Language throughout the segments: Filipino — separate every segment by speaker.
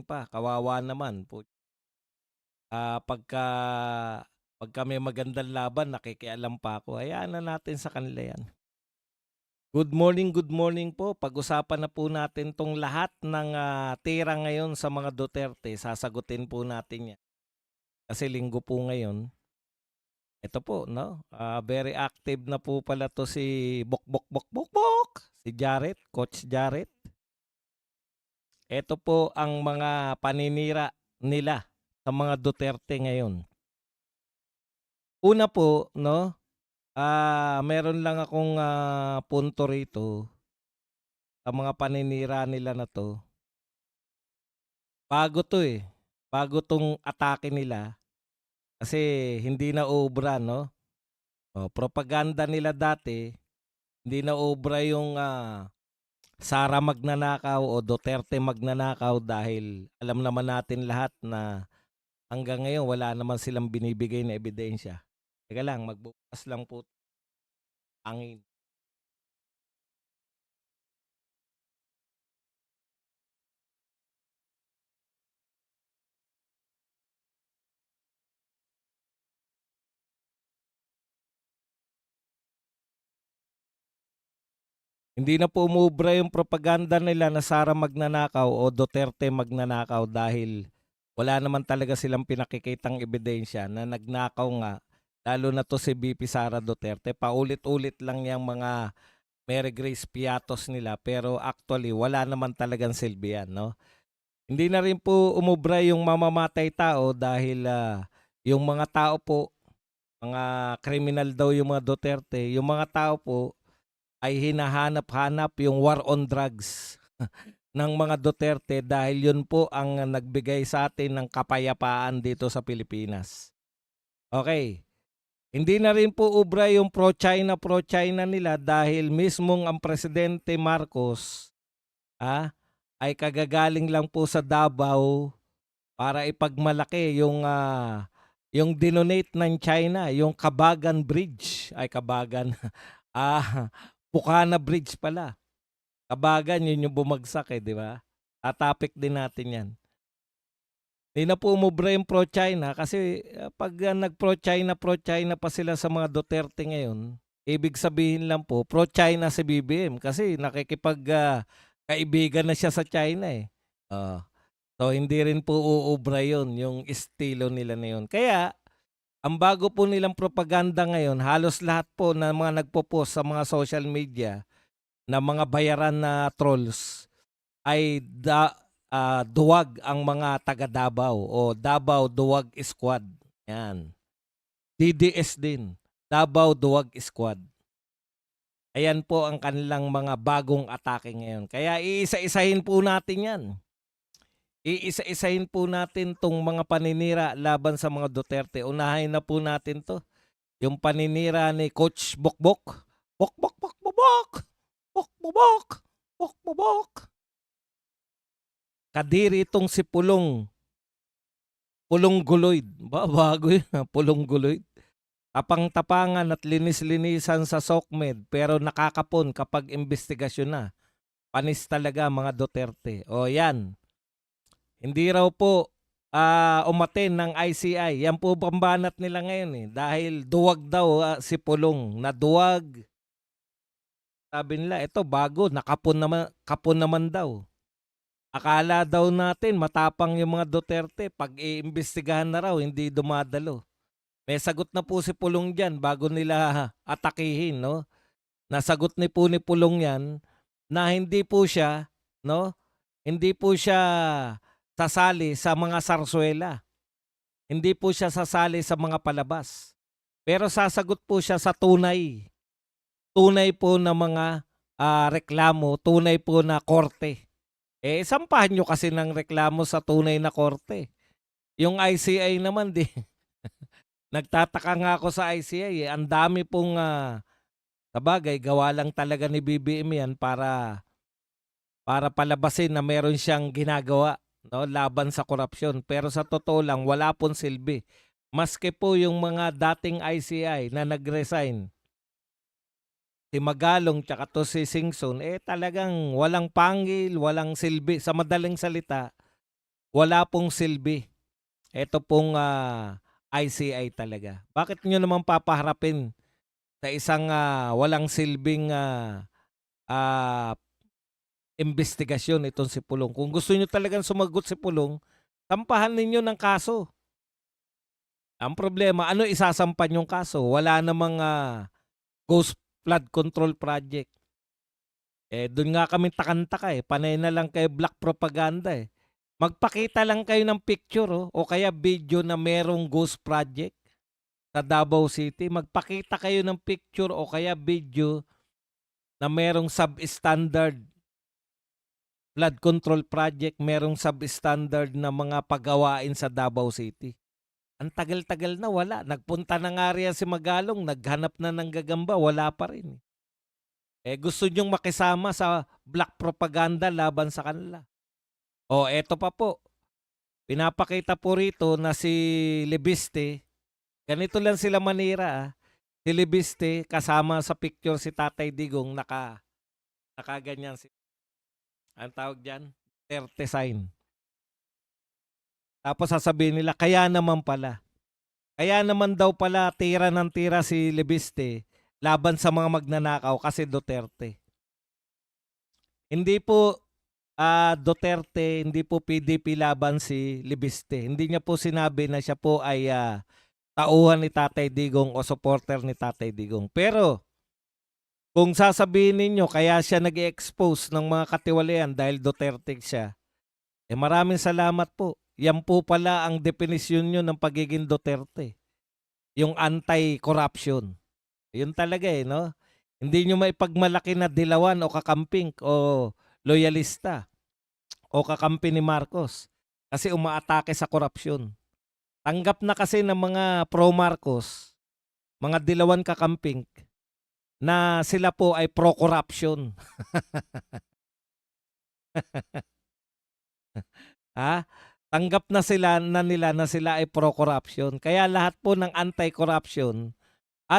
Speaker 1: pa, kawawa naman po. Pagka may magandang laban nakikialam pa ako, hayaan na natin sa kanila 'yan. Good morning po. Pag-usapan na po natin 'tong lahat ng, tira ngayon sa mga Duterte, sasagutin po natin 'yan. Kasi linggo po ngayon, ito po 'no, very active na po pala 'to si Bokbok Bokbokbok, si Jared, Coach Jared. Ito po ang mga paninira nila sa mga Duterte ngayon. Una po 'no, meron lang akong, punto rito sa mga paninira nila na 'to. Bago 'to, bago 'tong atake nila kasi hindi naobra 'no. Propaganda nila dati, hindi naobra yung, Sara magnanakaw o Duterte magnanakaw dahil alam naman natin lahat na hanggang ngayon wala naman silang binibigay na ebidensya. Teka lang, magbubukas lang po hangin. Hindi na po umubra yung propaganda nila na Sara magnanakaw o Duterte magnanakaw dahil wala naman talaga silang pinakikitang ebidensya na nagnakaw nga, lalo na 'to si VP Sara Duterte. Paulit-ulit lang yang mga Mary Grace Piatos nila pero actually wala naman talagang silbi yan 'no. Hindi na rin po umubra yung mamamatay tao dahil, yung mga tao po, mga kriminal daw yung mga Duterte, yung mga tao po ay hinahanap-hanap yung war on drugs ng mga Duterte dahil yun po ang nagbigay sa atin ng kapayapaan dito sa Pilipinas. Okay, hindi na rin po ubra yung pro-China nila dahil mismong ang Presidente Marcos, ay kagagaling lang po sa Davao para ipagmalaki yung dinonate ng China, yung Kabagan Bridge, ay Kabagan, ah, Bukana Bridge pala. Kabagan yun yung bumagsak, 'di ba? Topic din natin 'yan. 'Di na po umubra yung pro-China kasi, 'pag, pro-China pa sila sa mga Duterte ngayon, ibig sabihin lang po pro-China si BBM kasi kaibigan na siya sa China, Oo. So, hindi rin po uubra yun, yung estilo nila na yun. Kaya, ang bago po nilang propaganda ngayon, halos lahat po ng mga nagpo-post sa mga social media na mga bayaran na trolls ay duwag ang mga taga Davao o Davao Duwag Squad. Yan. DDS din. Davao Duwag Squad. Ayan po ang kanilang mga bagong atake ngayon. Kaya iisa-isahin po natin yan. Iisa-isahin po natin tong mga paninira laban sa mga Duterte. Unahin na po natin to. Yung paninira ni Coach Bokbok. Bokbok, bokbok, bokbok, bokbok. Kadiri itong si Pulong Guloyd. Bago yun, Pulong Guloyd. Tapang-tapangan at linis-linisan sa SOCMED pero nakakapon kapag investigasyon na. Panis talaga mga Duterte. O yan, hindi raw po umaten ng ICI. Yan po pambanat nila ngayon dahil duwag daw si Pulong. Naduwag. Sabi nila, ito bago, kapon naman daw. Akala daw natin matapang yung mga Duterte, pag iimbestigahan na raw, hindi dumadalo. May sagot na po si Pulong diyan bago nila atakihin, no? Nasagot ni Pulong 'yan na hindi po siya, no? Hindi po siya sasali sa mga sarsuela. Hindi po siya sasali sa mga palabas. Pero sasagot po siya sa tunay. Tunay po na mga reklamo, tunay po na korte. Sampahan nyo kasi ng reklamo sa tunay na korte. Yung ICI naman nagtataka nga ako sa ICI, ang dami pong, sabagay gawa lang talaga ni BBM 'yan para palabasin na meron siyang ginagawa 'no, laban sa korapsyon. Pero sa totoo lang wala pong silbi. Maski po yung mga dating ICI na nag-resign, si Magalong tsaka 'to si Singson, talagang walang pangil, walang silbi. Sa madaling salita, wala pong silbi. Ito pong ICI talaga. Bakit nyo naman papaharapin sa isang walang silbing ah, investigasyon itong si Pulong? Kung gusto nyo talagang sumagot si Pulong, sampahan ninyo ng kaso. Ang problema, ano isasampan yung kaso? Wala namang Ghost Flood Control Project. Doon nga kami takantaka panay na lang kayo black propaganda Magpakita lang kayo ng picture o kaya video na merong ghost project sa Davao City. Magpakita kayo ng picture o kaya video na merong substandard flood control project, merong substandard na mga pagawain sa Davao City. Ang tagal-tagal na wala. Nagpunta na nga riyan si Magalong, naghanap na ng gagamba, wala pa rin. Gusto nyong makisama sa black propaganda laban sa kanila. Eto pa po. Pinapakita po rito na si Libiste, ganito lang sila manira Si Libiste kasama sa picture si Tatay Digong nakaganyan si ang tawag diyan, 30 sign. Tapos sasabihin nila kaya naman pala. Kaya naman daw pala tira ng tira si Libiste laban sa mga magnanakaw kasi Duterte. Hindi po Duterte, hindi po PDP laban si Libiste. Hindi niya po sinabi na siya po ay tauhan ni Tatay Digong o supporter ni Tatay Digong. Pero kung sasabihin ninyo kaya siya nag-expose ng mga katiwalian dahil Duterte siya, maraming salamat po. Yan po pala ang definisyon nyo ng pagiging Duterte. Yung anti-corruption. Yun talaga no? Hindi nyo maipagmalaki na dilawan o kakamping o loyalista o kakampi ni Marcos kasi umaatake sa korupsyon. Tanggap na kasi ng mga pro-Marcos, mga dilawan kakamping, na sila po ay pro-corruption. Tanggap na nila na sila ay pro-corruption. Kaya lahat po ng anti-corruption,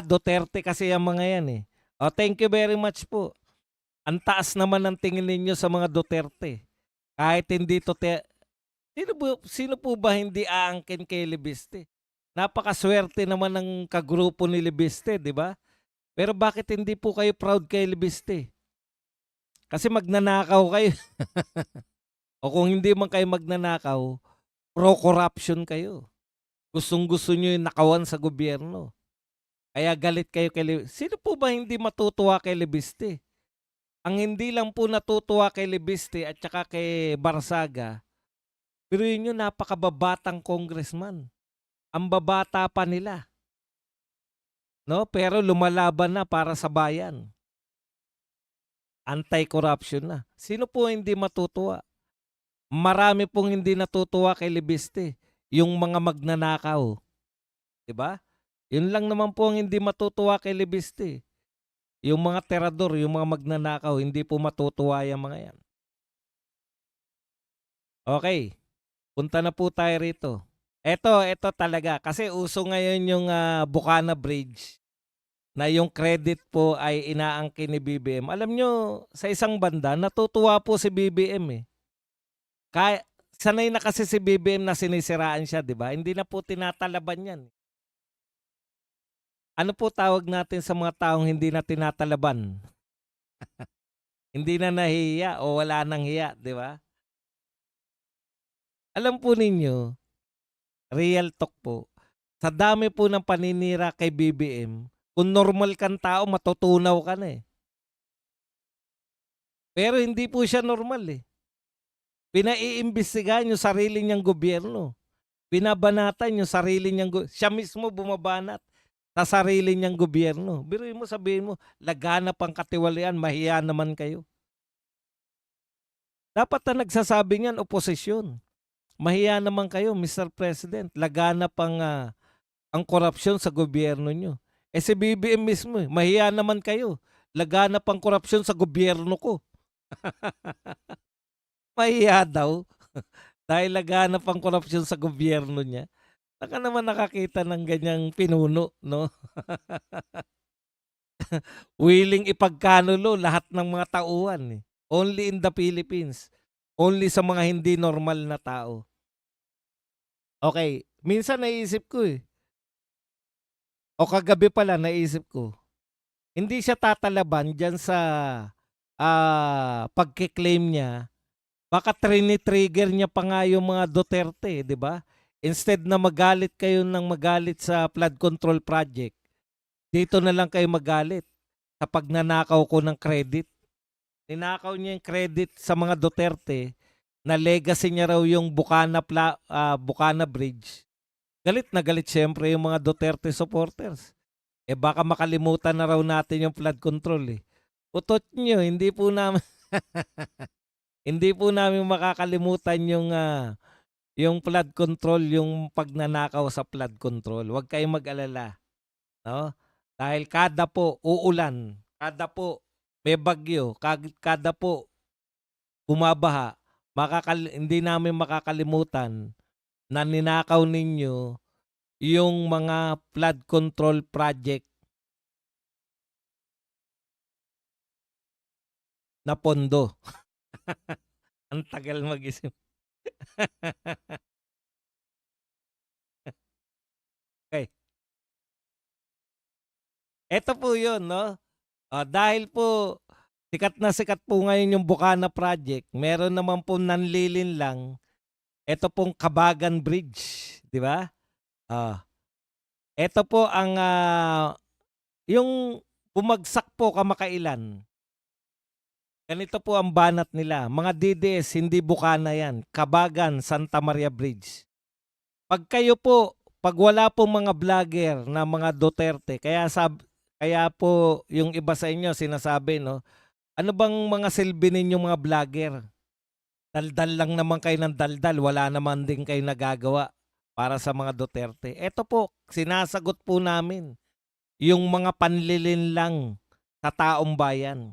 Speaker 1: Duterte kasi ang mga yan thank you very much po. Ang taas naman ng tingin ninyo sa mga Duterte. Kahit hindi sino po ba hindi aangkin kay Libiste? Napakaswerte naman ng kagrupo ni Libiste, di ba? Pero bakit hindi po kayo proud kay Libiste? Kasi magnanakaw kayo. O kung hindi man kayo magnanakaw, pro-corruption kayo. Gustong-gusto nyo yung nakawan sa gobyerno. Kaya galit kayo kay Libiste. Sino po ba hindi matutuwa kay Libiste? Ang hindi lang po natutuwa kay Libiste at saka kay Barsaga, pero yun yung napakababatang congressman. Ang babata pa nila. No? Pero lumalaban na para sa bayan. Anti-corruption na. Sino po hindi matutuwa? Marami pong hindi natutuwa kay Libiste. Yung mga magnanakaw. Diba? Yun lang naman po ang hindi matutuwa kay Libiste. Yung mga terador, yung mga magnanakaw, hindi po matutuwa yung mga yan. Okay. Punta na po tayo rito. Ito talaga. Kasi uso ngayon yung Bukana Bridge na yung credit po ay inaangkin ni BBM. Alam nyo, sa isang banda, natutuwa po si BBM Kaya, sanay na kasi si BBM na sinisiraan siya, di ba? Hindi na po tinatalaban yan. Ano po tawag natin sa mga taong hindi na tinatalaban? Hindi na nahihiya o wala nang hiya, di ba? Alam po ninyo, real talk po, sa dami po ng paninira kay BBM, kung normal kang tao, matutunaw ka na Pero hindi po siya normal Pinaiimbestigahan yung sarili niyang gobyerno. Binabanatan yung sarili niyang siya mismo bumabanat sa sarili niyang gobyerno. Biruin mo, sabihin mo, laganap ang katiwalian, mahiya naman kayo. Dapat na nagsasabi niyan, oposisyon. Mahiya naman kayo, Mr. President. Laganap ang korupsyon sa gobyerno niyo. Si BBM mismo, mahiya naman kayo. Laganap ang korupsyon sa gobyerno ko. Mahiya daw. Dahil laganap ang korupsyon sa gobyerno niya. Saka naman nakakita ng ganyang pinuno, no? Willing ipagkanulo lahat ng mga tauhan Only in the Philippines. Only sa mga hindi normal na tao. Okay, minsan naisip ko, eh, o kagabi pala naisip ko, hindi siya tatalaban diyan sa, pagke-claim niya. Baka trini-trigger niya pa nga yung mga Duterte, 'di ba? Instead na magalit kayo ng magalit sa flood control project, dito na lang kayo magalit sa pagnanakaw ko ng credit. Ninakaw niya yung credit sa mga Duterte na legacy niya raw yung Bukana Bridge. Galit na galit siyempre yung mga Duterte supporters. Eh baka makalimutan na raw natin yung flood control, eh. Utot nyo, hindi po namin hindi po namin makakalimutan yung flood control, yung pagnanakaw sa flood control. Huwag kayong mag-alala, no? Dahil kada po uulan, kada po may bagyo, kada po bumabaha, hindi namin makakalimutan na ninakaw ninyo yung mga flood control project na pondo. Ang tagal mag-isip. Okay. Eto po yun, no? Dahil po sikat po ngayon yung Bukana Project, meron naman po nanlilin lang, eto pong Kabagan Bridge, di ba? Ah, eto po ang yung bumagsak po kamakailan. Ganito po ang banat nila. Mga DDS, hindi Bukana yan. Kabagan, Santa Maria Bridge. Pag wala po mga vlogger na mga Duterte, kaya po yung iba sa inyo sinasabi, no, ano bang mga silbi ninyong mga vlogger? Daldal lang naman kayo ng daldal, wala naman din kayo nagagawa para sa mga Duterte. Eto po, sinasagot po namin yung mga panlilin lang sa taong bayan.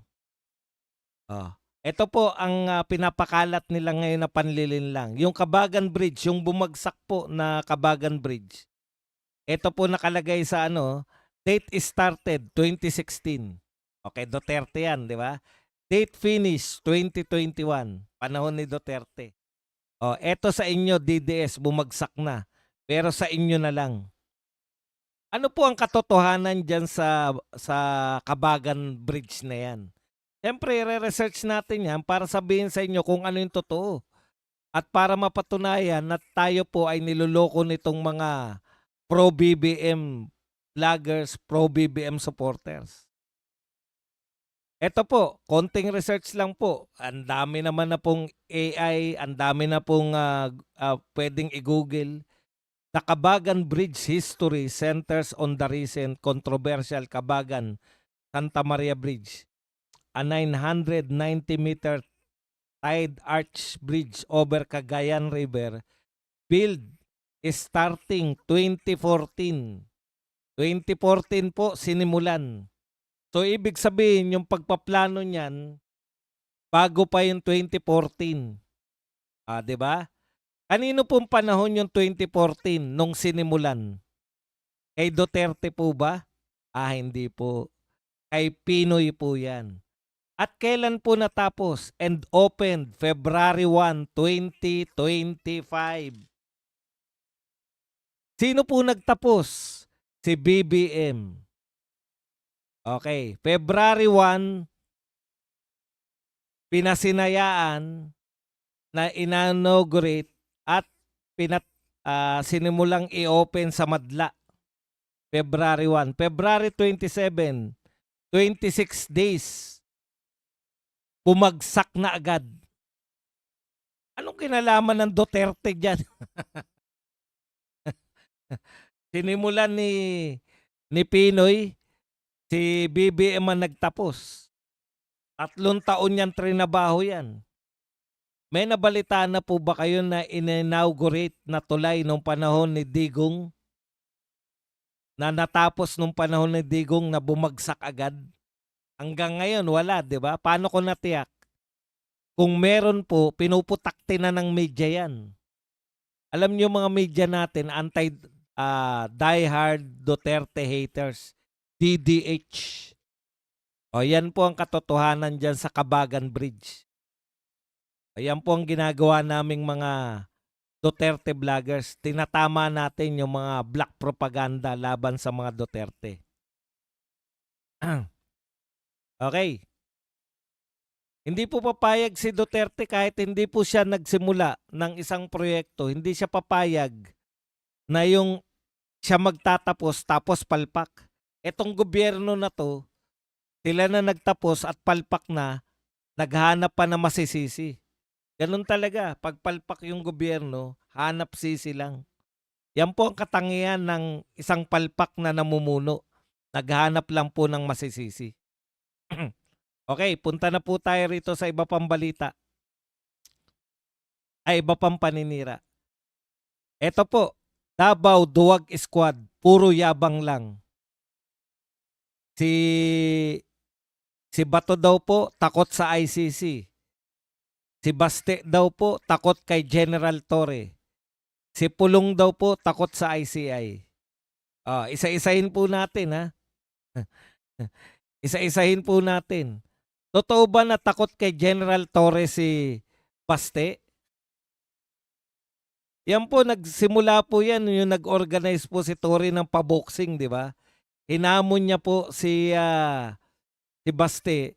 Speaker 1: Ito po ang pinapakalat nila ngayon na panlilin lang. Yung Kabagan Bridge, yung bumagsak po na Kabagan Bridge. Ito po nakalagay sa date started 2016. Okay, Duterte yan, di ba? Date finish 2021, panahon ni Duterte. Eto sa inyo DDS bumagsak na. Pero sa inyo na lang. Ano po ang katotohanan diyan sa Kabagan Bridge na yan? Siyempre, re-research natin yan para sabihin sa inyo kung ano yung totoo. At para mapatunayan na tayo po ay niloloko nitong mga pro-BBM vloggers, pro-BBM supporters. Ito po, konting research lang po. Ang dami naman na pong AI, ang dami na pong pwedeng i-google. The Kabagan Bridge history centers on the recent controversial Kabagan Santa Maria Bridge, a 990-meter tide arch bridge over Cagayan River, build starting 2014. 2014 po sinimulan. So ibig sabihin yung pagpaplano niyan bago pa yung 2014. 'Di ba? Kanino pong panahon yung 2014 nung sinimulan? Kay Duterte po ba? Hindi po. Kay Pinoy po 'yan. At kailan po natapos and opened? February 1, 2025. Sino po nagtapos? Si BBM. Okay, February 1, pinasinayaan na inaugurate at sinimulang i-open sa Madla. February 1. February 27, 26 days, bumagsak na agad. Anong kinalaman ng Duterte dyan? Sinimulan ni Pinoy, si BBM ang nagtapos. 3 taon yan trinabaho yan. May nabalitaan na po ba kayo na in-inaugurate na tulay nung panahon ni Digong? Na natapos nung panahon ni Digong na bumagsak agad? Hanggang ngayon, wala, di ba? Paano ko natiyak? Kung meron po, pinuputakti na ng media yan. Alam niyo mga media natin, die-hard Duterte haters. DDH. Yan po ang katotohanan dyan sa Kabagan Bridge. Ayan po ang ginagawa naming mga Duterte vloggers. Tinatama natin yung mga black propaganda laban sa mga Duterte. Okay. Hindi po papayag si Duterte kahit hindi po siya nagsimula ng isang proyekto. Hindi siya papayag na yung siya magtatapos tapos palpak. Etong gobyerno na to, sila na nagtapos at palpak na, naghanap pa na masisisi. Ganun talaga. Pag palpak yung gobyerno, hanap sisi lang. Yan po ang katangian ng isang palpak na namumuno. Naghanap lang po ng masisisi. Okay, punta na po tayo rito sa iba pang balita. Ay, iba pang paninira. Eto po, Davao Duwag Squad, puro yabang lang. Si Bato daw po takot sa ICC. Si Baste daw po takot kay General Torre. Si Pulong daw po takot sa ICI. Isa-isahin po natin ha. Isa-isahin po natin. Totoo ba na takot kay General Torre si Baste? Yan po, nagsimula po yan, yung nag-organize po si Torre ng paboxing, di ba? Hinamon niya po si Baste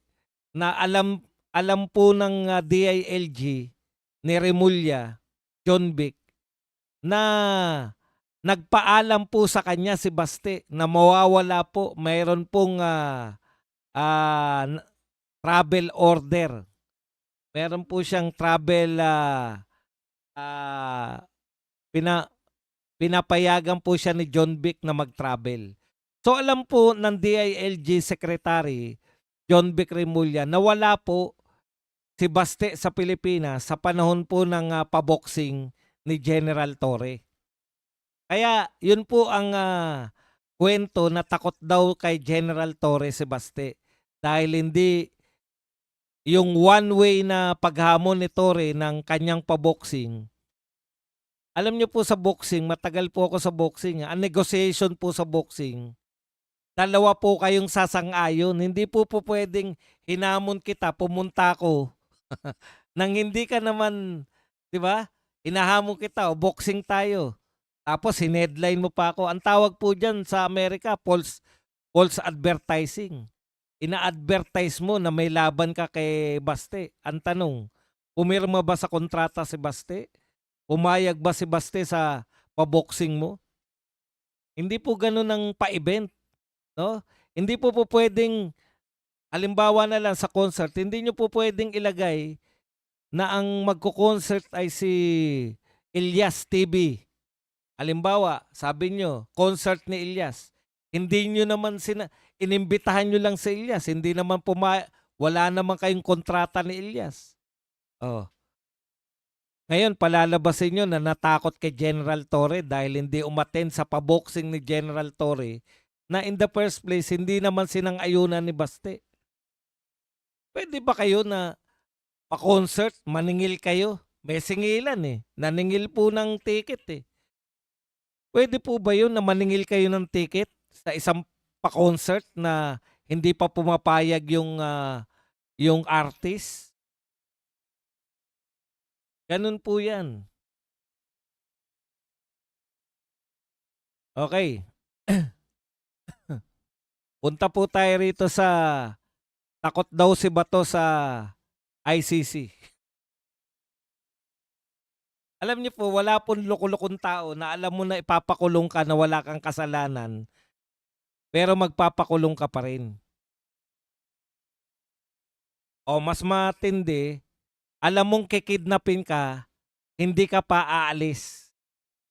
Speaker 1: na alam po ng DILG ni Remulla, John Vic, na nagpaalam po sa kanya si Baste na mawawala po, mayroon pong travel order. Meron po siyang travel pinapayagan po siya ni John Vic na mag-travel. So alam po ng DILG Secretary John Vic Remulla na wala po si Baste sa Pilipinas sa panahon po ng paboxing ni General Torre. Kaya yun po ang kwento na takot daw kay General Torre si Baste dahil hindi yung one-way na paghamon ni Torre ng kanyang paboxing. Alam niyo po sa boxing, matagal po ako sa boxing. Ang negotiation po sa boxing, dalawa po kayong sasang-ayon. Hindi po pwedeng hinamon kita, pumunta ko. Nang hindi ka naman, di ba? Hinahamon kita, o boxing tayo. Tapos hinheadline mo pa ako. Ang tawag po dyan sa Amerika, false advertising. Ina-advertise mo na may laban ka kay Baste. Ang tanong, pumirma ba sa kontrata si Baste? Pumayag ba si Baste sa paboxing mo? Hindi po ganun ang pa-event, no? Hindi po pwedeng, halimbawa na lang sa concert, hindi nyo po pwedeng ilagay na ang magko-concert ay si Ilyas TV. Halimbawa, sabi nyo, concert ni Ilyas. Hindi nyo naman inimbitahan nyo lang si Ilyas. Hindi naman wala naman kayong kontrata ni Ilyas. Oh. Ngayon, palalabasin nyo na natakot kay General Torre dahil hindi umattend sa paboxing ni General Torre na in the first place, hindi naman sinang-ayunan ni Baste. Pwede ba kayo na pa-concert, maningil kayo? May singilan eh. Naningil po ng ticket eh. Pwede po ba yun na maningil kayo ng ticket sa isang pa-concert na hindi pa pumapayag yung artist? Ganun po yan. Okay. Punta po tayo rito sa takot daw si Bato sa ICC. Alam niyo po, wala pong loko-lokong tao na alam mo na ipapakulong ka na wala kang kasalanan, pero magpapakulong ka pa rin. O mas matindi, alam mong kikidnapin ka, hindi ka pa aalis.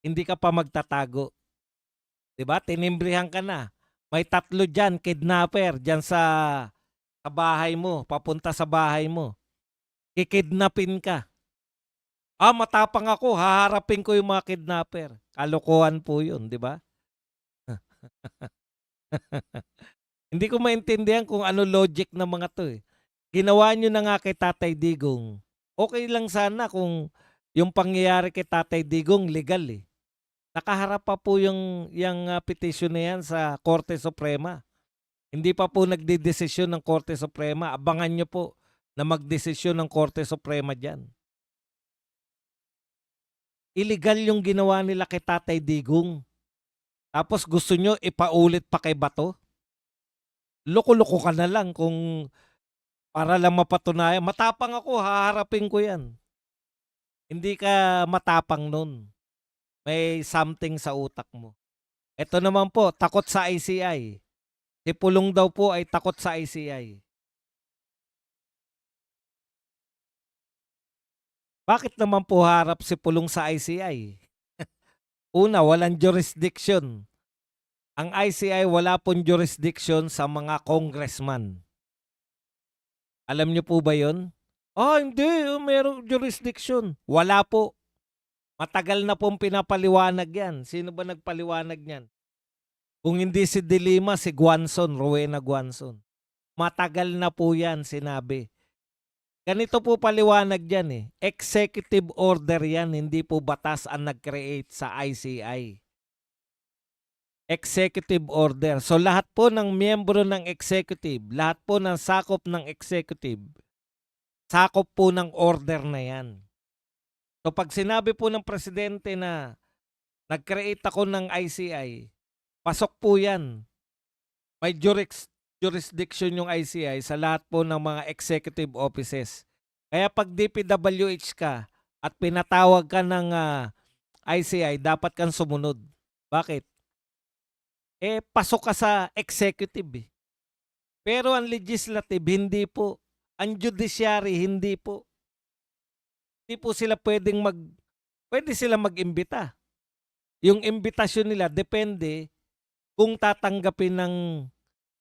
Speaker 1: Hindi ka pa magtatago. 'Di ba? Tinimbrihan ka na. May 3 diyan, kidnapper diyan sa bahay mo, papunta sa bahay mo. Kikidnapin ka. Matapang ako, haharapin ko yung mga kidnapper. Kalokohan po 'yun, 'di ba? Hindi ko maintindihan kung ano logic ng mga 'to eh. Ginawa nyo na nga kay Tatay Digong. Okay lang sana kung yung pangyayari kay Tatay Digong legal eh. Nakaharap pa po yung petition na yan sa Korte Suprema. Hindi pa po nagdedesisyon ng Korte Suprema. Abangan nyo po na magdesisyon ng Korte Suprema dyan. Illegal yung ginawa nila kay Tatay Digong. Tapos gusto nyo ipaulit pa kay Bato? Loko-loko ka na lang kung para lang mapatunayan. Matapang ako, haharapin ko yan. Hindi ka matapang nun. May something sa utak mo. Ito naman po, takot sa ICI. Si Pulong daw po ay takot sa ICI. Bakit naman po harap si Pulong sa ICI? Una, walang jurisdiction. Ang ICI wala pong jurisdiction sa mga congressman. Alam niyo po ba yon? Hindi. Merong jurisdiction. Wala po. Matagal na pong pinapaliwanag yan. Sino ba nagpaliwanag niyan? Kung hindi si De Lima, si Guanzon, Rowena Guanzon. Matagal na po yan sinabi. Ganito po paliwanag yan eh. Executive order yan, hindi po batas ang nag-create sa ICI. Executive order. So lahat po ng miyembro ng executive, lahat po ng sakop ng executive, sakop po ng order na yan. So pag sinabi po ng presidente na nag-create ako ng ICI, pasok po yan. May jurisdiction yung ICI sa lahat po ng mga executive offices. Kaya pag DPWH ka at pinatawag ka ng ICI, dapat kang sumunod. Bakit? Pasok ka sa executive eh. Pero ang legislative, hindi po. Ang judiciary, hindi po. Hindi po sila pwede sila mag-imbita. Yung imbitasyon nila, depende kung tatanggapin ng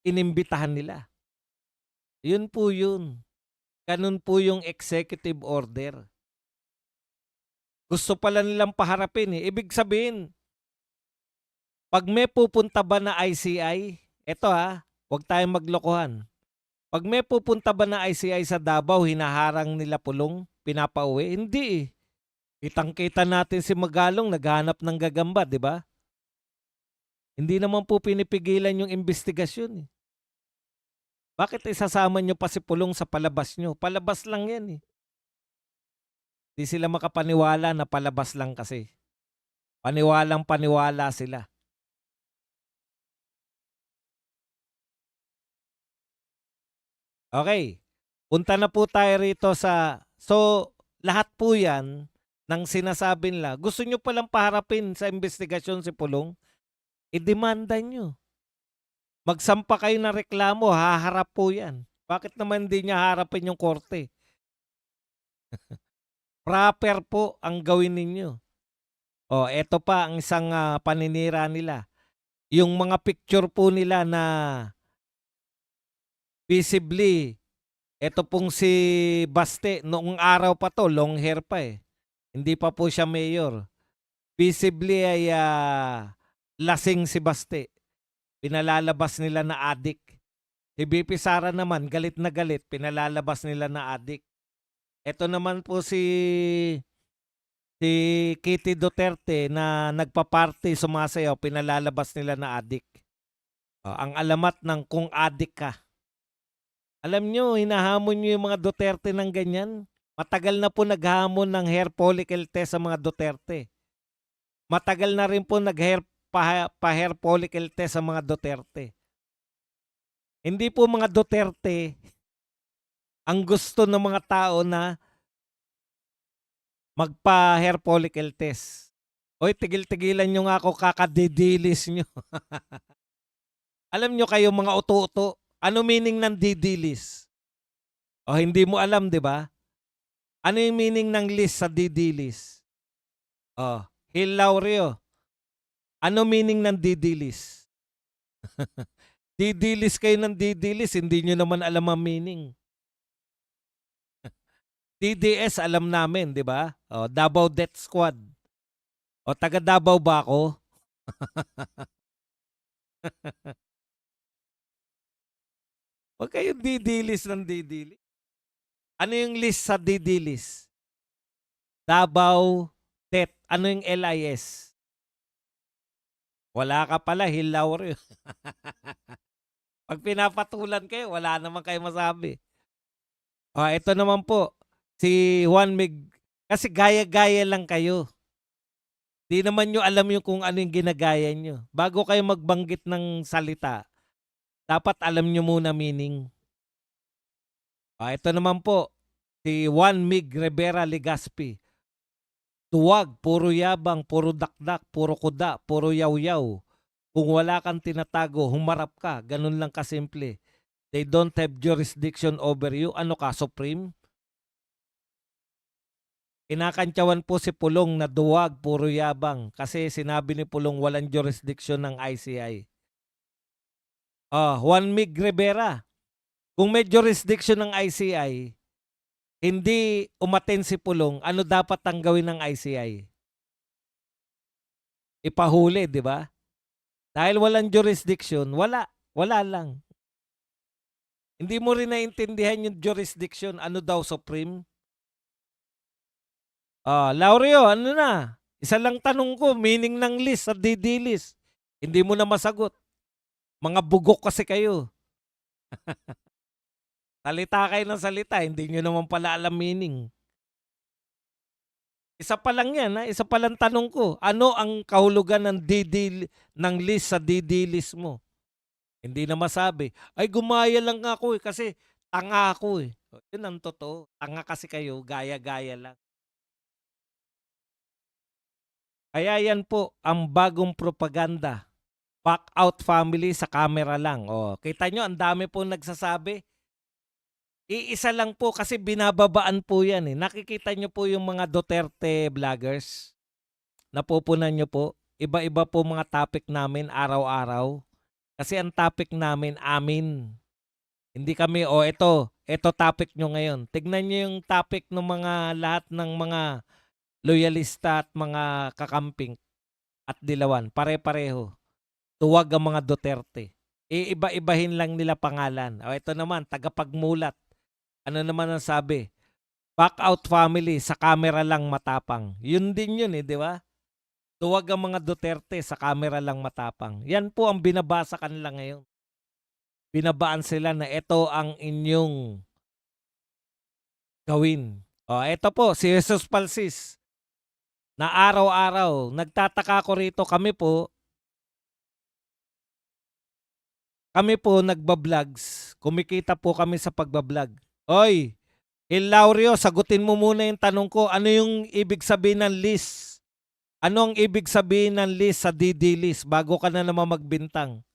Speaker 1: inimbitahan nila. Yun po yun. Ganun po yung executive order. Gusto pala nilang paharapin eh. Ibig sabihin, pag may pupunta ba na ICI, eto huwag tayong maglokohan. Pag may pupunta ba na ICI sa Davao, hinaharang nila Pulong, pinapauwi? Hindi eh. Kitang-kita natin si Magalong naghanap ng gagamba, di ba? Hindi naman po pinipigilan yung investigasyon eh. Bakit isasama nyo pa si Pulong sa palabas nyo? Palabas lang yan eh. Di sila makapaniwala na palabas lang kasi. Paniwalang paniwala sila. Okay. Punta na po tayo rito sa... So, lahat po yan ng sinasabi nila. Gusto nyo palang paharapin sa investigasyon si Pulong? I-demanda nyo. Magsampa kayo ng reklamo, haharap po yan. Bakit naman hindi niya harapin yung korte? Proper po ang gawin ninyo. Eto pa ang isang paninira nila. Yung mga picture po nila na visibly, eto pong si Baste, noong araw pa to, long hair pa eh. Hindi pa po siya mayor. Visibly ay lasing si Baste. Pinalalabas nila na adik. Si BP Sara naman, galit na galit, pinalalabas nila na adik. Ito naman po si Kitty Duterte na nagpa-party, sumasayaw, pinalalabas nila na adik. Ang alamat ng kung adik ka. Alam nyo, hinahamon nyo yung mga Duterte ng ganyan. Matagal na po naghamon ng hair follicle test sa mga Duterte. Matagal na rin po nag-hair pa-hair follicle test sa mga Duterte. Hindi po mga Duterte ang gusto ng mga tao na magpa-hair follicle test. Oy, tigil-tigilan nyo nga ako, kakadidilis nyo. Alam nyo kayo mga uto-uto, ano meaning ng didilis? Hindi mo alam, di ba? Ano yung meaning ng list sa didilis? Hil Laureo. Ano meaning ng didilis? Didilis kayo ng didilis, hindi nyo naman alam ang meaning. DDS alam namin, di ba? Davao Death Squad. Taga Davao ba ako? Huwag kayong didilis ng didilis. Ano yung list sa didilis? Davao Death. Ano yung LIS? Wala ka pala, hilaw rin. Pag pinapatulan kayo, wala naman kayo masabi. Ito naman po, si Juan Mig. Kasi gaya-gaya lang kayo. 'Di naman niyo alam yung kung ano yung ginagaya niyo. Bago kayo magbanggit ng salita, dapat alam niyo muna meaning. Ito naman po, si Juan Mig Rivera Legaspi. Tuwag, puro yabang, puro dakdak, puro kuda, puro yaw-yaw. Kung wala kang tinatago, humarap ka. Ganun lang kasimple. They don't have jurisdiction over you. Ano ka, supreme? Kinakantyawan po si Pulong na duwag, puro yabang. Kasi sinabi ni Pulong walang jurisdiction ng ICI. Juan Mig Rivera. Kung may jurisdiction ng ICI, hindi umaten si Pulong, ano dapat ang gawin ng ICI? Ipahuli, di ba? Dahil walang jurisdiction, wala. Wala lang. Hindi mo rin naintindihan yung jurisdiction, ano daw supreme? Laureo, ano na? Isa lang tanong ko, meaning ng list sa DD list. Hindi mo na masagot. Mga bugok kasi kayo. Salita kayo ng salita, hindi nyo naman pala alam meaning. Isa pa lang yan, ha? Isa pa lang tanong ko. Ano ang kahulugan ng DD ng list sa DD list mo? Hindi na masabi. Ay, gumaya lang ako kasi tanga ako . Yun ang totoo. Tanga kasi kayo, gaya-gaya lang. Kaya yan po ang bagong propaganda. Back out family sa camera lang. Kita nyo, ang dami po nagsasabi. Iisa lang po kasi binababaan po yan . Nakikita nyo po yung mga Duterte vloggers. Napupunan nyo po. Iba-iba po mga topic namin araw-araw. Kasi ang topic namin, amin. Hindi kami, ito topic nyo ngayon. Tignan nyo yung topic ng mga lahat ng mga loyalista at mga kakamping at dilawan. Pare-pareho. Tuwag ang mga Duterte. Iiba-ibahin lang nila pangalan. Ito naman, tagapagmulat. Ano naman ang sabi? Back out family, sa camera lang matapang. Yun din yun di ba? Tuwag ang mga Duterte, sa camera lang matapang. Yan po ang binabasa kanila ngayon. Binabaan sila na ito ang inyong gawin. Ito po, si Jesus Palsis. Na araw-araw, nagtataka ko rito, kami po nagba-vlogs. Kumikita po kami sa pagba-vlog. Oy, Ilaureo, sagutin mo muna yung tanong ko. Ano yung ibig sabihin ng list? Ano ang ibig sabihin ng list sa DD list bago ka na naman magbintang?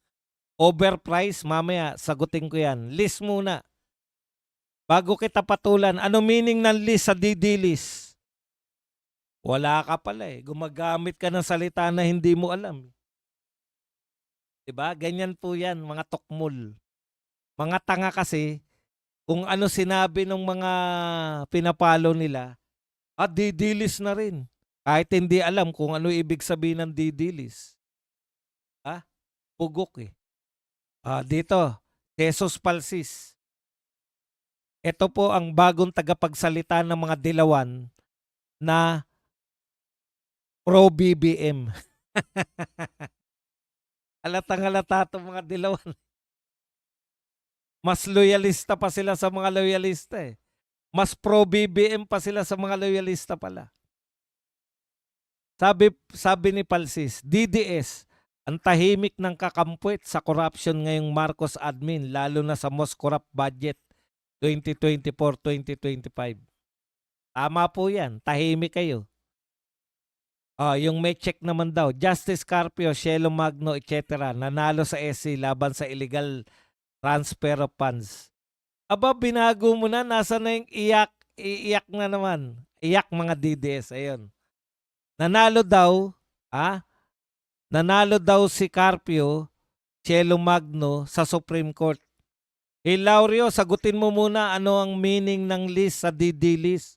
Speaker 1: Overprice? Mamaya, sagutin ko yan. List muna. Bago kita patulan, ano meaning ng list sa DD list? Wala ka pala . Gumagamit ka ng salita na hindi mo alam. Diba? Ganyan po yan, mga tukmol. Mga tanga kasi, kung ano sinabi ng mga pinapalo nila, DD-list na rin. Kahit hindi alam kung ano ibig sabihin ng DD-list. Pugok . Dito, Jesus Palsis. Ito po ang bagong tagapagsalita ng mga dilawan na pro-BBM. Halatang halata itong mga dilawan. Mas loyalista pa sila sa mga loyalista . Mas pro-BBM pa sila sa mga loyalista pala. Sabi ni Palsis, DDS, ang tahimik ng kakampuit sa corruption ngayong Marcos admin, lalo na sa most corrupt budget 2024-2025. Tama po yan, tahimik kayo. Yung may check naman daw, Justice Carpio, Cielo Magno, etc. nanalo sa SC laban sa illegal transfer of funds. Binago mo na, nasa na yung iyak na naman. Iyak mga DDS, ayun. Nanalo daw si Carpio, Cielo Magno sa Supreme Court. Ilaureo, sagutin mo muna ano ang meaning ng list sa DD list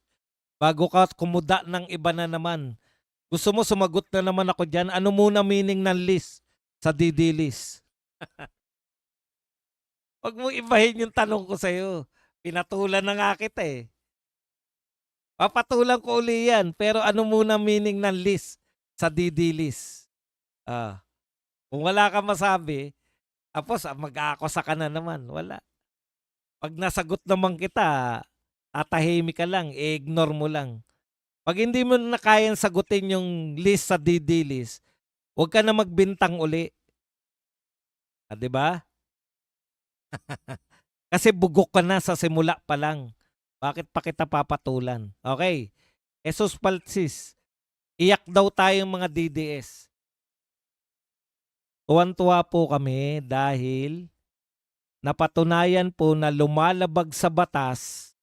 Speaker 1: bago ka kumuda ng iba na naman. Gusto mo sumagot na naman ako dyan? Ano muna meaning ng list sa DD list? Huwag mo ibahin yung tanong ko sa'yo. Pinatulan na nga kita . Papatulan ko uli yan. Pero ano muna meaning ng list sa DD list? Kung wala ka masabi, tapos mag-aakusa ka na naman. Wala. Pag nasagot naman kita, tatahimik ka lang, i-ignore mo lang. 'Pag hindi mo na kayang sagutin yung list sa DD list, huwag ka na magbintang uli, 'di ba? Kasi bugok ka na sa simula pa lang. Bakit pa kita papatulan? Okay. Jesus Palsis, iyak daw tayong mga DDS. Tuwan-tuwa po kami dahil napatunayan po na lumalabag sa batas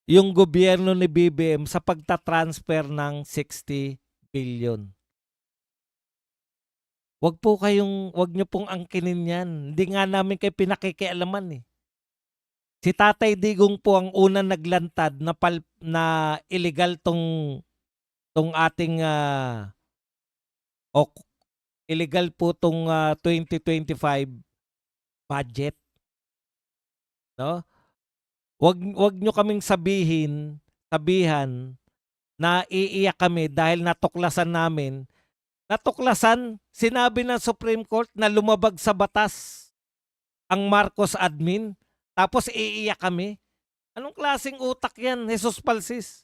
Speaker 1: yung gobyerno ni BBM sa pagta-transfer ng 60 billion. Wag niyo pong angkinin 'yan. Hindi nga namin kayo pinakikialaman eh. Si Tatay Digong po ang unang naglantad na illegal tong ating o illegal po tong 2025 budget, no? Wag niyo kaming sabihan na iiyak kami dahil sinabi ng Supreme Court na lumabag sa batas ang Marcos admin, tapos iiyak kami. Anong klaseng utak yan, Jesus Palsis?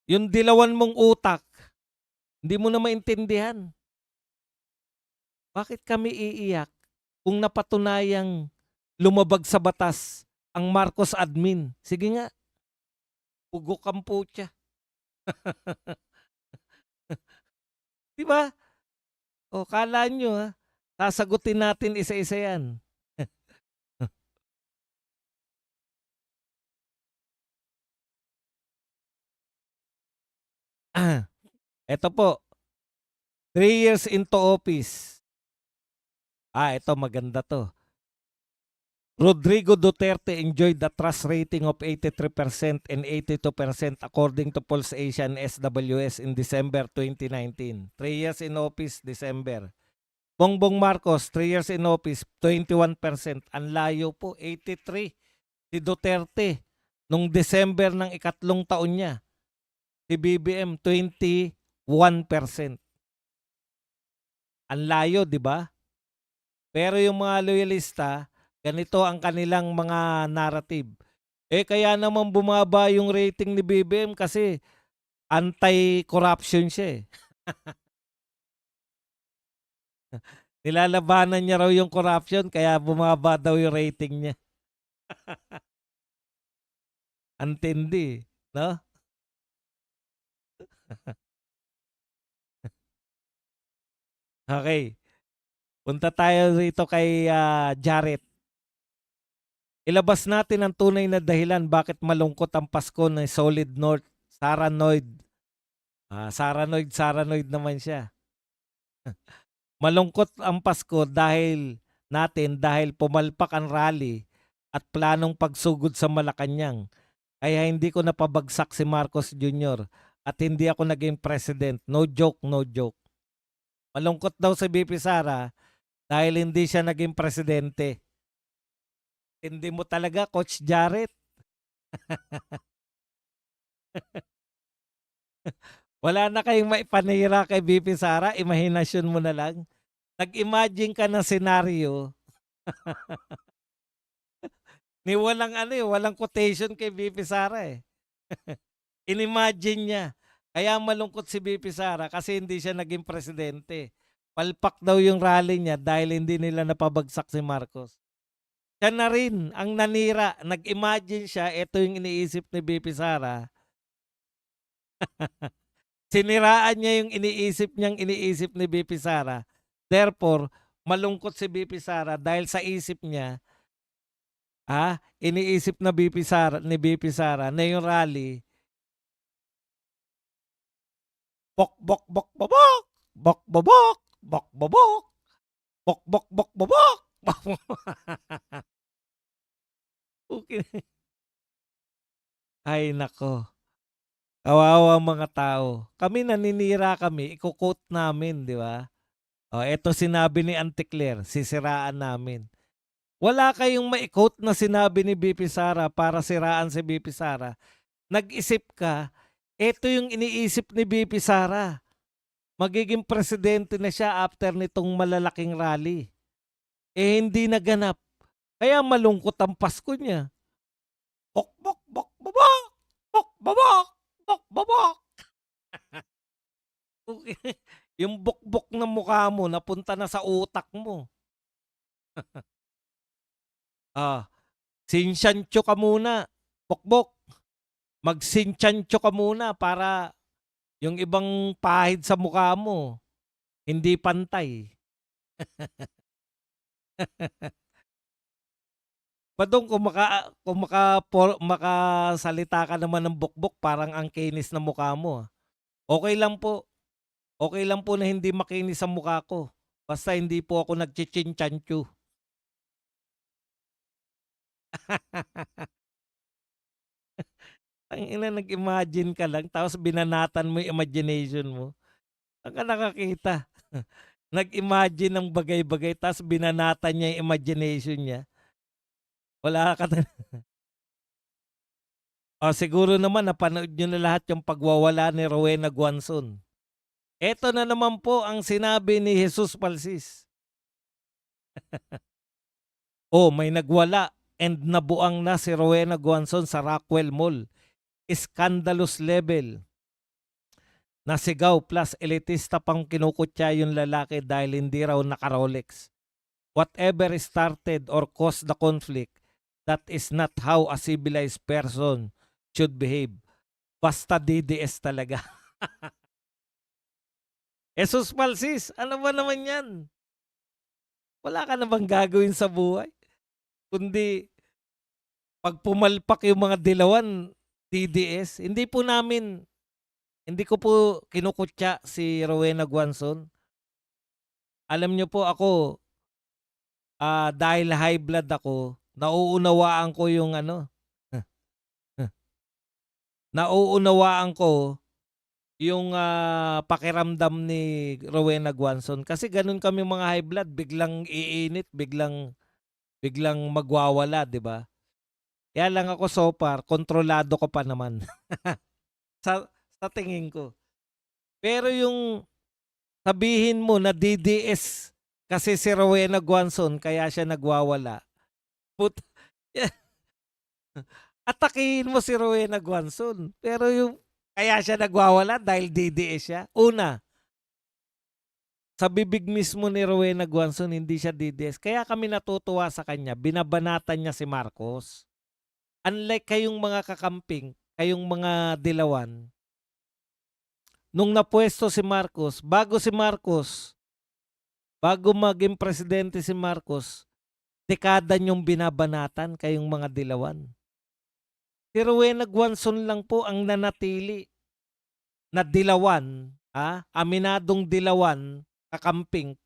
Speaker 1: Yung dilawan mong utak, hindi mo na maintindihan. Bakit kami iiyak kung napatunayang lumabag sa batas ang Marcos admin? Sige nga, pugok ang putya. Di ba? O, kala nyo sasagutin natin isa-isa yan. Ito po, 3 years into office. Ito maganda to. Rodrigo Duterte enjoyed a trust rating of 83% and 82% according to Pulse Asia and SWS in December 2019. 3 years in office, December. Bongbong Marcos, 3 years in office, 21%. Ang layo po, 83%. Si Duterte, nung December ng ikatlong taon niya. Si BBM, 21%. Ang layo, di ba? Pero yung mga loyalista, ganito ang kanilang mga narrative. Kaya naman bumaba yung rating ni BBM kasi anti-corruption siya eh. Nilalabanan niya raw yung corruption kaya bumaba daw yung rating niya. Antindi, no? Okay. Punta tayo rito kay Jared. Ilabas natin ang tunay na dahilan bakit malungkot ang Pasko ng Solid North. Saranoid. Saranoid naman siya. Malungkot ang Pasko dahil pumalpak ang rally at planong pagsugod sa Malacanang. Kaya hindi ko napabagsak si Marcos Jr. at hindi ako naging president. No joke, no joke. Malungkot daw si BP Sara dahil hindi siya naging presidente. Hindi mo talaga, Coach Jared. Wala na kayong maipanira kay BP Sara, imahinasyon mo na lang. Nag-imagine ka ng senaryo. Walang quotation kay BP Sara eh. Inimagine niya. Kaya malungkot si BP Sara kasi hindi siya naging presidente. Palpak daw yung rally niya dahil hindi nila napabagsak si Marcos. Siya na rin ang nanira. Nag-imagine siya, ito yung iniisip ni BP Sara. Siniraan niya yung iniisip ni BP Sara. Therefore, malungkot si BP Sara dahil sa isip niya, iniisip na ni BP Sara na yung rally, bok bok bok bobok, bok bobok, bok bobok, bok bok bok bobok. Okay. Ay nako. Kawawa mga tao. Kami naninira kami, iko-quote namin, di ba? Eto sinabi ni Auntie Claire, sisiraan namin. Wala kayong ma-quote na sinabi ni BP Sara para siraan si BP Sara. Nag-isip ka, eto yung iniisip ni BP Sara. Magiging presidente na siya after nitong malalaking rally. Hindi naganap. Kaya malungkot ang Pasko niya. Bok, bok, bok, babak! Bok, babak! Bok, babak! Yung bukbok ng mukha mo napunta na sa utak mo. Ah, sinsyancho ka muna. Bokbok, magsinsyancho ka muna para yung ibang pahid sa mukha mo hindi pantay. Badong makasalita ka naman ng bukbok parang ang kinis ng mukha mo, ah. Okey lang po, okey lang po na hindi makinis ang mukha ko, basta hindi po ako nagchi-chin-chanchu. Tangina, nag-imagine ka lang tapos binanatan mo yung imagination mo. Saan ka nakakita? Nag-imagine ng bagay-bagay tapos binanatan niya yung imagination niya. Wala ka na. Oh, siguro naman napanood niyo na lahat yung pagwawala ni Rowena Guanzon. Eto na naman po ang sinabi ni Jesus Palsis. Oh, may nagwala and nabuang na si Rowena Guanzon sa Rockwell Mall. Scandalous level. Nasigaw plus elitista pang kinukutya yung lalaki dahil hindi raw naka-Rolex. Whatever started or caused the conflict, that is not how a civilized person should behave. Basta DDS talaga. Jesus Palsis, ano ba naman yan? Wala ka na bang gagawin sa buhay? Kundi pag pumalpak yung mga dilawan, DDS. Hindi ko po kinukutya si Rowena Guanzon. Alam niyo po ako, dahil high blood ako, nauunawaan ko yung ano, nauunawaan ko yung pakiramdam ni Rowena Guanzon. Kasi ganun kami mga high blood, biglang iinit, biglang magwawala, 'di ba? Kaya lang ako so far, kontrolado ko pa naman. sa tingin ko. Pero yung sabihin mo na DDS kasi si Rowena Guanzon kaya siya nagwawala. Put Atakihin mo si Rowena Guanzon. Pero yung kaya siya nagwawala dahil DDS siya. Una, sa bibig mismo ni Rowena Guanzon, hindi siya DDS. Kaya kami natutuwa sa kanya. Binabanatan niya si Marcos. Unlike kayong mga kakamping, kayong mga dilawan, nung napwesto si Marcos, bago maging presidente si Marcos, dekada niyong binabanatan kayong mga dilawan. Si Rowena Guanzon lang po ang nanatili na dilawan, aminadong dilawan, kakamping,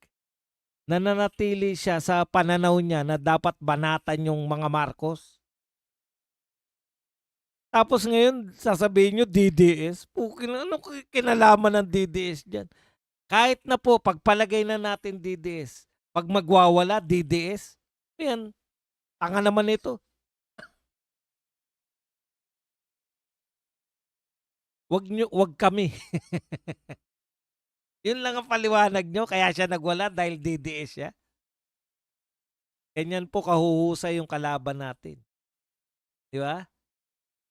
Speaker 1: nananatili siya sa pananaw niya na dapat banatan yung mga Marcos. Tapos ngayon, sasabihin nyo DDS. Ano kinalaman ng DDS dyan? Kahit na po, pagpalagay na natin DDS, pag magwawala, DDS, yan, tanga naman ito. Wag kami. Yun lang ang paliwanag nyo, kaya siya nagwala dahil DDS siya. Ganyan po kahuhusay yung kalaban natin. Di ba?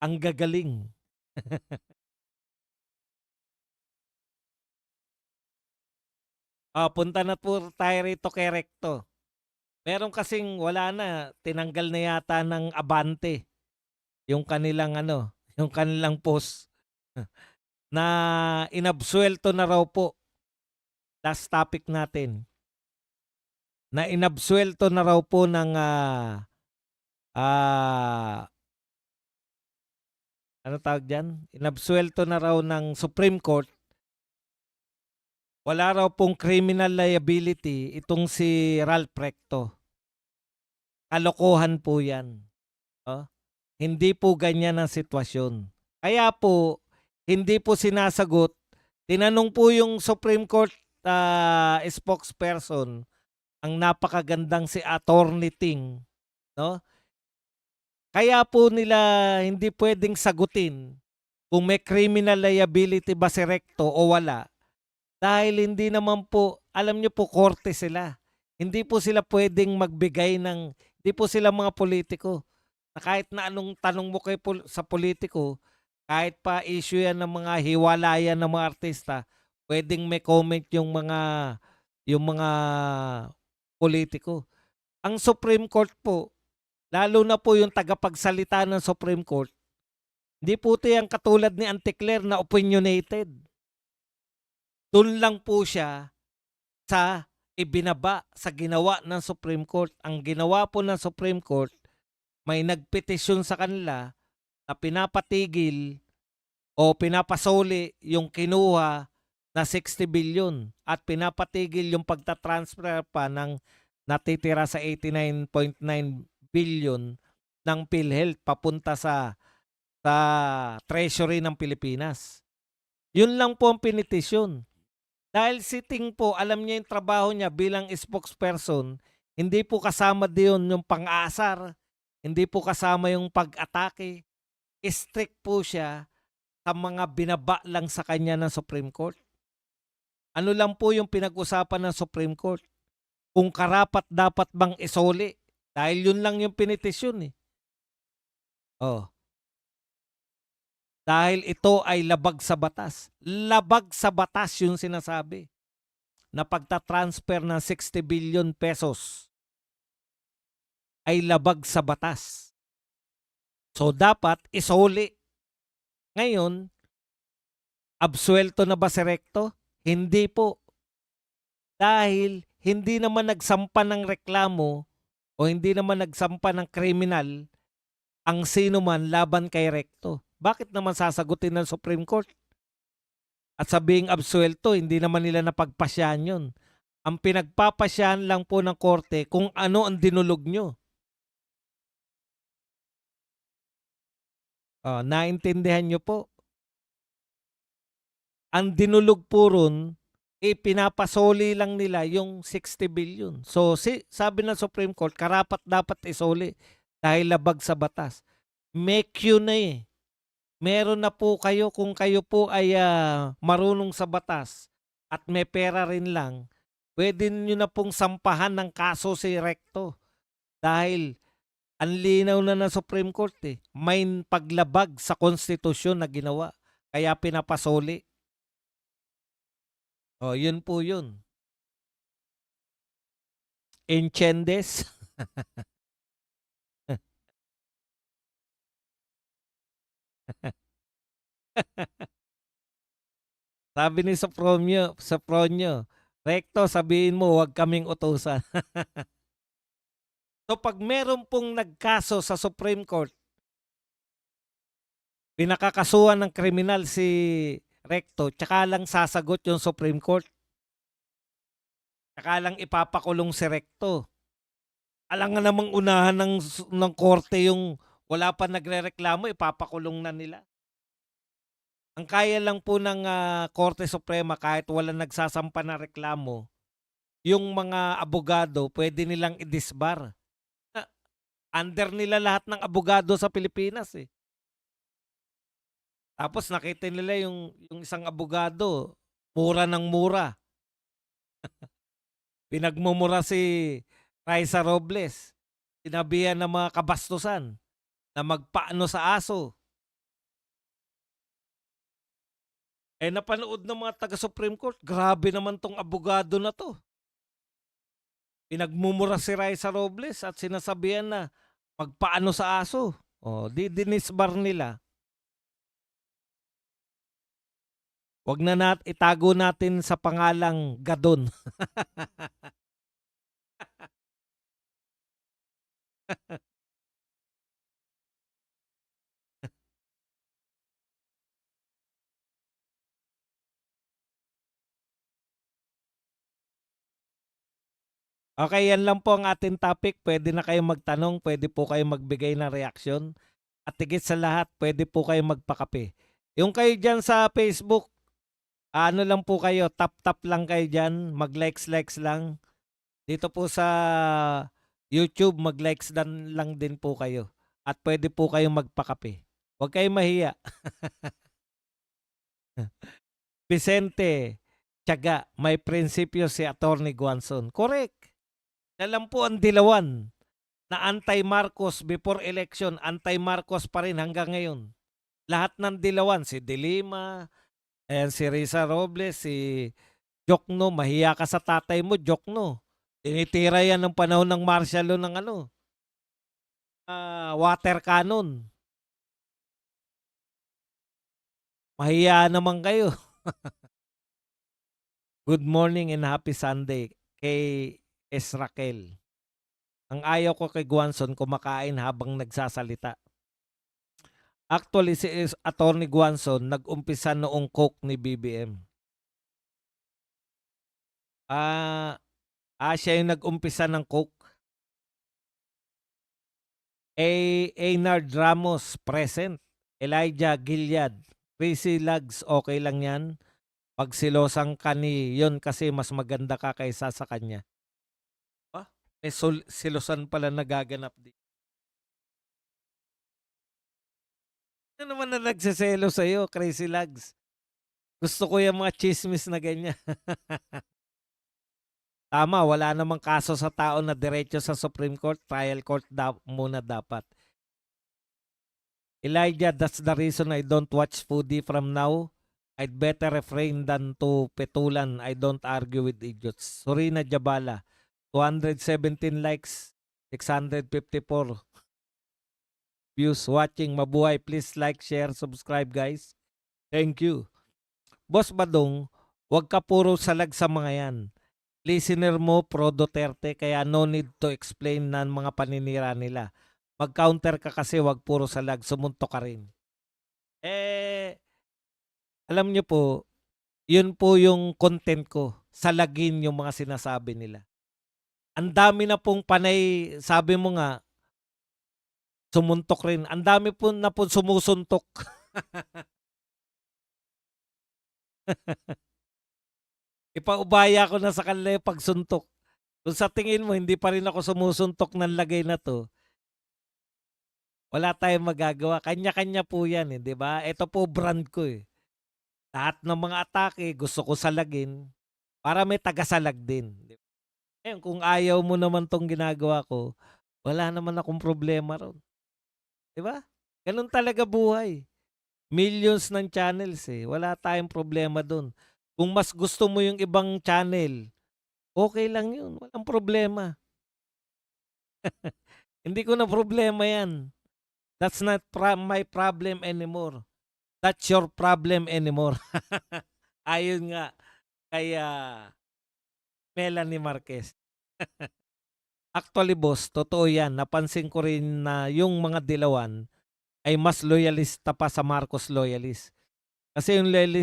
Speaker 1: Ang gagaling. Punta na po tayo rito kay Recto. Meron kasing wala na, tinanggal na yata ng Abante yung kanilang yung kanilang post na inabsuelto na raw po. Last topic natin. Na inabsuelto na raw po ng ano tawag dyan? Inabsuelto na raw ng Supreme Court. Wala raw pong criminal liability itong si Ralph Recto. Kalokohan po yan. Hindi po ganyan ang sitwasyon. Kaya po, hindi po sinasagot. Tinanong po yung Supreme Court spokesperson, ang napakagandang si Attorney Ting, no? Kaya po nila hindi pwedeng sagutin kung may criminal liability ba si Recto o wala. Dahil hindi naman po, alam nyo po, korte sila. Hindi po sila pwedeng magbigay ng, hindi po sila mga politiko. kahit na anong tanong mo sa politiko, kahit pa issue yan ng mga hiwalayan ng mga artista, pwedeng may comment yung mga politiko. Ang Supreme Court po, lalo na po yung tagapagsalita ng Supreme Court, hindi po ito yung katulad ni Anticler na opinionated. Doon lang po siya sa ibinaba sa ginawa ng Supreme Court. Ang ginawa po ng Supreme Court, may nagpetisyon sa kanila na pinapatigil o pinapasoli yung kinuha na 60 billion at pinapatigil yung pagtatransfer pa ng natitira sa 89.9 billion ng PhilHealth papunta sa Treasury ng Pilipinas. Yun lang po ang pinitisyon. Dahil sitting po, alam niya yung trabaho niya bilang spokesperson, hindi po kasama diyon yung pang-aasar, hindi po kasama yung pag-atake. Strict po siya sa mga binaba lang sa kanya ng Supreme Court. Ano lang po yung pinag-usapan ng Supreme Court? Kung karapat dapat bang isoli. Dahil yun lang yung pinitisyon eh. Oh. Dahil ito ay labag sa batas. Labag sa batas yung sinasabi na pagtatransfer ng 60 billion pesos ay labag sa batas. So dapat isoli. Ngayon, absuelto na ba si Recto? Hindi po. Dahil hindi naman nagsampa ng reklamo o hindi naman nagsampa ng kriminal ang sino man laban kay Recto. Bakit naman sasagutin ng Supreme Court? At sabing absuelto, hindi naman nila napagpasyahan yun. Ang pinagpapasyahan lang po ng korte kung ano ang dinulog nyo. Naintindihan nyo po. Ang dinulog po ron, pinapasoli lang nila yung 60 billion. So sabi ng Supreme Court, karapat dapat isoli dahil labag sa batas. Make you na eh. Meron na po kayo kung kayo po ay marunong sa batas at may pera rin lang, pwede nyo na pong sampahan ng kaso si Recto. Dahil ang linaw na ng Supreme Court eh. May paglabag sa konstitusyon na ginawa. Kaya pinapasoli. Yun po yun. Enchendes. Sabi ni Sopronio, Recto, sabihin mo, huwag kaming utusan. So pag meron pong nagkaso sa Supreme Court, pinakakasuhan ng kriminal si Recto, tsaka lang sasagot yung Supreme Court. Tsaka lang ipapakulong si Recto. Alang nga namang unahan ng korte yung wala pa nagrereklamo, ipapakulong na nila. Ang kaya lang po ng Korte Suprema kahit wala nagsasampa na reklamo, yung mga abogado pwede nilang i-disbar. Under nila lahat ng abogado sa Pilipinas eh. Tapos nakita nila yung isang abogado, mura ng mura. Pinagmumura si Raisa Robles. Sinabihan ng mga kabastusan na magpaano sa aso. Napanood ng mga taga-Supreme Court, grabe naman tong abogado na to. Pinagmumura si Raisa Robles at sinasabihan na magpaano sa aso. Dinisbar nila. Wag na itago natin sa pangalang Gadon. Okay, yan lang po ang ating topic. Pwede na kayong magtanong, pwede po kayong magbigay ng reaksyon. At higit sa lahat, pwede po kayong magpakape. Yung kayo dyan sa Facebook, ano lang po kayo, tap-tap lang kayo dyan, mag-likes lang. Dito po sa YouTube, mag-likes lang din po kayo. At pwede po kayong magpakape. Huwag kayong mahiya. Vicente, tiyaga, may prinsipyo si Attorney Guanzon. Correct. Alam po ang dilawan. na anti-Marcos before election, anti-Marcos pa rin hanggang ngayon. Lahat ng dilawan, si De Lima, ayan si Risa Robles, si Jokno, mahiya ka sa tatay mo, Jokno. Tinitira yan ng panahon ng martial law ng water cannon. Mahiya naman kayo. Good morning and happy Sunday kay Esrakel. Ang ayaw ko kay Guanzon kumakain habang nagsasalita. Actually, si Attorney Guanzon nag-umpisa noong coke ni BBM. Siya yung nag-umpisa ng coke. Eynard Ramos, present. Elijah Gilead. Tracy Lags, okay lang yan. Pag silosang ka yun kasi mas maganda ka kaysa sa kanya. May silosan pala nagaganap din. Ano naman na nagsiselo sa'yo, Crazy Lags? Gusto ko yung mga chismis na ganyan. Tama, wala namang kaso sa tao na diretso sa Supreme Court, trial court muna dapat. Elijah, that's the reason I don't watch Foodie from now. I'd better refrain than to petulan. I don't argue with idiots. Sorina Jabala, 217 likes, 654 views watching. Mabuhay. Please like, share, subscribe guys. Thank you. Boss Badong, wag ka puro salag sa mga yan. Listener mo pro Duterte kaya no need to explain na mga paninira nila. Mag-counter ka kasi wag puro salag, sumunto ka rin. Alam niyo po, yun po yung content ko. Salagin yung mga sinasabi nila. Ang dami na pong panay, sabi mo nga, sumuntok rin. Ang dami po na po sumusuntok. Ipaubaya ko na sa kanila yung pagsuntok. Kung sa tingin mo, hindi pa rin ako sumusuntok ng lagay na to, wala tayong magagawa. Kanya-kanya po yan, di ba? Ito po brand ko eh. Lahat ng mga atake, gusto ko salagin para may tagasalag din. Ngayon, kung ayaw mo naman tong ginagawa ko, wala naman akong problema ron. Di ba? Ganun talaga buhay. Millions ng channels eh. Wala tayong problema dun. Kung mas gusto mo yung ibang channel, okay lang yun. Walang problema. Hindi ko na problema yan. That's not my problem anymore. That's your problem anymore. Ayun nga. Kaya Melanie Marquez. Actually boss, totoo yan. Napansin ko rin na yung mga dilawan ay mas loyalista pa sa Marcos loyalist. Kasi yung loyalist